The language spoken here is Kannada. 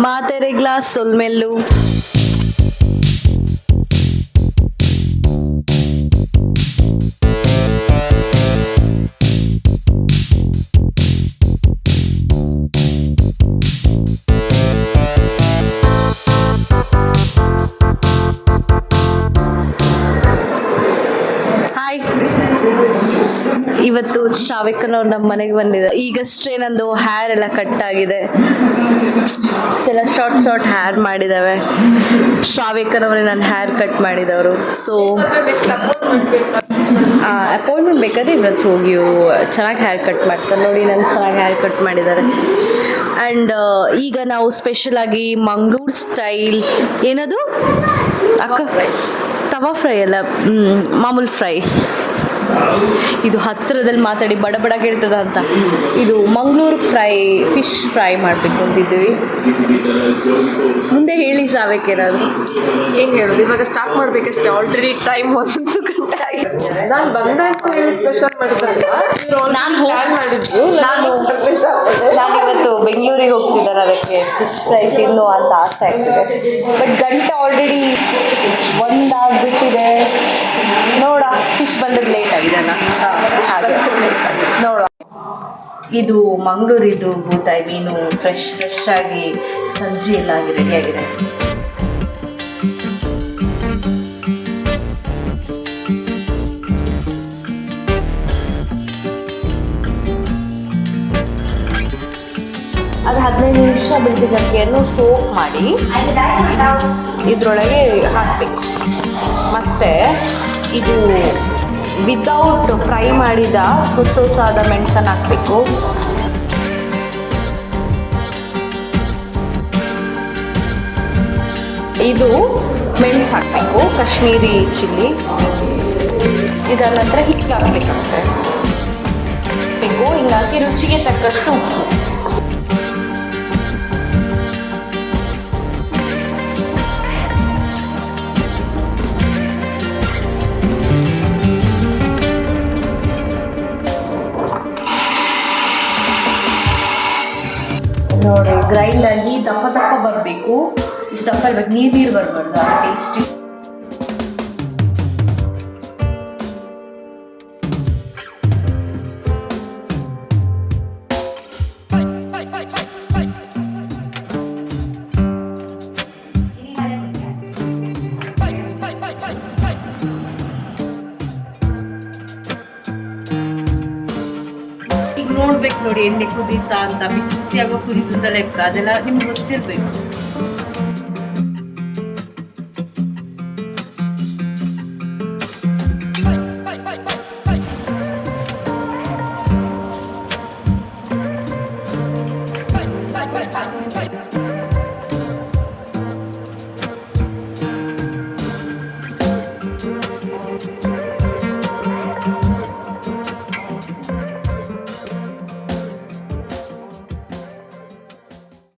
ಮಾತೆರೆ ಗ್ಲಾಸ್ ಸೊಲ್ಮೆಲ್ಲು ಹಾಯ್, ಇವತ್ತು ಶ್ರಾವಿಕನವ್ರು ನಮ್ಮ ಮನೆಗೆ ಬಂದಿದ್ದಾರೆ. ಈಗಷ್ಟೇ ನಂದು ಹೇರ್ ಎಲ್ಲ ಕಟ್ ಆಗಿದೆ, ಎಲ್ಲ ಶಾರ್ಟ್ ಹೇರ್ ಮಾಡಿದ್ದಾವೆ. ಶ್ರಾವಿಕನವರೇ ನನ್ನ ಹೇರ್ ಕಟ್ ಮಾಡಿದವರು. ಸೊ ಅಪಾಯಿಂಟ್ಮೆಂಟ್ ಬೇಕಾದ್ರೆ ಇವತ್ತು ಹೋಗಿ ಚೆನ್ನಾಗಿ ಹೇರ್ ಕಟ್ ಮಾಡ್ತಾರೆ. ನೋಡಿ, ನಂಗೆ ಚೆನ್ನಾಗಿ ಹೇರ್ ಕಟ್ ಮಾಡಿದ್ದಾರೆ. ಆ್ಯಂಡ್ ಈಗ ನಾವು ಸ್ಪೆಷಲ್ ಆಗಿ ಮಂಗಳೂರು ಸ್ಟೈಲ್ ಏನದು ಅಕ್ಕ ತವಾ ಫ್ರೈ ಅಲ್ಲ, ಮಾಮೂಲು ಫ್ರೈ. ಇದು ಹತ್ತಿರದಲ್ಲಿ ಮಾತಾಡಿ ಬಡ ಬಡ ಕೇಳ್ತದ ಅಂತ. ಇದು ಮಂಗಳೂರು ಫ್ರೈ, ಫಿಶ್ ಫ್ರೈ ಮಾಡಬೇಕು ಅಂತಿದ್ದೀವಿ. ಮುಂದೆ ಹೇಳಿ ಶ್ರಾವ್ಯಕ್ಕೇನಾದ್ರು. ಏನು ಹೇಳೋದು, ಇವಾಗ ಸ್ಟಾರ್ಟ್ ಮಾಡಬೇಕಷ್ಟೇ. ಆಲ್ರೆಡಿ ಟೈಮ್ 1 ಗಂಟೆ ಆಗಿದೆ. ನಾನು ಬಂದಾಗ ಸ್ಪೆಷಲ್ ನಾನಿವತ್ತು ಬೆಂಗಳೂರಿಗೆ ಹೋಗ್ತಿದ್ದಾರೆ, ಅದಕ್ಕೆ ಫಿಶ್ ಫ್ರೈ ತಿನ್ನು ಅಂತ ಆಸೆ ಆಗ್ತಿದೆ. ಬಟ್ ಗಂಟೆ ಆಲ್ರೆಡಿ 1 ಆಗಿಬಿಟ್ಟಿದೆ. ನೋಡ, ಫಿಶ್ ಬಂದದ್ದು ಲೇಟ್ ಆಗಿದೆ ಹಾಗೆ ನೋಡ. ಇದು ಮಂಗಳೂರಿದು ಬೂತಾಯಿ ಮೀನು, ಫ್ರೆಶ್ ಆಗಿ ಸಜ್ಜಿ ಎಲ್ಲ ಆಗಿ ರೆಡಿಯಾಗಿದೆ. ಅದು 15 ನಿಮಿಷ ಬೆಳ್ದಿದ್ದಕ್ಕೆಯನ್ನು ಸೋಪ್ ಮಾಡಿ ಇದರೊಳಗೆ ಹಾಕಬೇಕು. ಮತ್ತು ಇದು ವಿದೌಟ್ ಫ್ರೈ ಮಾಡಿದ ಹೊಸದಾದ ಮೆಣಸನ್ನು ಹಾಕಬೇಕು. ಇದು ಮೆಣಸು ಹಾಕಬೇಕು, ಕಾಶ್ಮೀರಿ ಚಿಲ್ಲಿ. ಇದರ ನಂತರ ಹಿಟ್ಟು ಹಾಕಬೇಕಾಗುತ್ತೆ. ಹಿಂಗಾಗಿ ರುಚಿಗೆ ತಕ್ಕಷ್ಟು ಉಪ್ಪು. ನೋಡಿ, ಗ್ರೈಂಡ್ ಆಗಿ ದಪ್ಪ ಬರಬೇಕು. ಇಷ್ಟು ದಪ್ಪ ಇರ್ಬೇಕು, ನೀರು ಬರಬಾರ್ದು. ಆ ಟೇಸ್ಟಿ ನೋಡ್ಬೇಕು. ನೋಡಿ, ಎಣ್ಣೆ ಕುದೀತಾ ಅಂತ, ಬಿಸಿಯಾಗೋ ಕುದೀತದ ಲೆಕ್ಕ ಅದೆಲ್ಲ ನಿಮ್ಗೆ ಗೊತ್ತಿರ್ಬೇಕು.